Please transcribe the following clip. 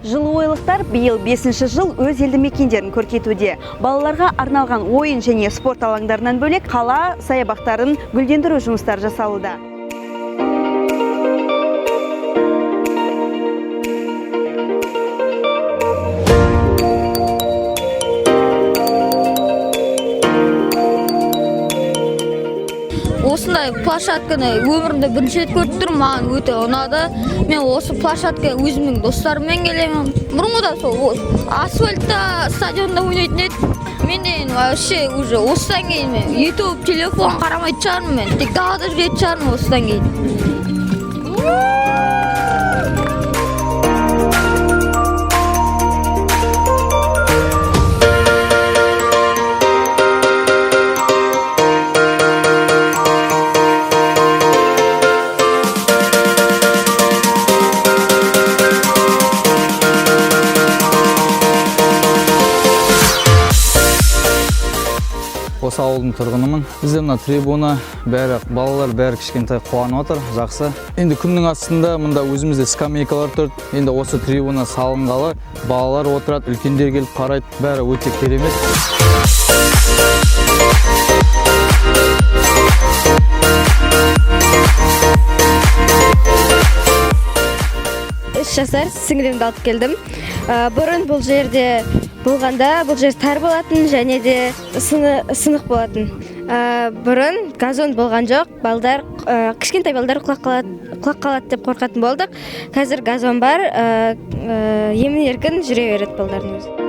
Жылыойлықтар биыл 5-ші жыл өз елді мекендерін көркейтуде. Балаларға арналған ойын және спорт алаңдарынан бөлек қала саябақтарын гүлдендіру жұмыстары жасалуда. Осындай площадканы өмірімде бірінші рет көріп тұрмын, маған өте ұнады. Мен осы площадкаға өзімнің достарыммен келемін. Бұрынғыда сол асфальтта, стадионда ойнайтын едім. Мен дейін вообще уже осыдан кейін мен YouTube, телефон қарамайтын шығармын мен. Тек далада жүретін шығармын осыдан кейін. Осы ауылдың тұрғынымын. Бізде мына трибуна, балалар бәрі кішкентай қуанып отыр, жақсы. Енді күннің астында мында өзімізде скамейкалар тұр. Енді осы трибуна салынғалы балалар отырады, үлкендер келіп қарайды, бәрі өте керемет. 3 жасар сіңілімді алып келдім. Бұрын бұл жерде болғанда бұл жер тар болатын және де сынық болатын. Бұрын газон болған жоқ, кішкентай балдар құлап қалады деп қорқатын болдық. Қазір газон бар, емін еркін жүре береді балдардың өзі.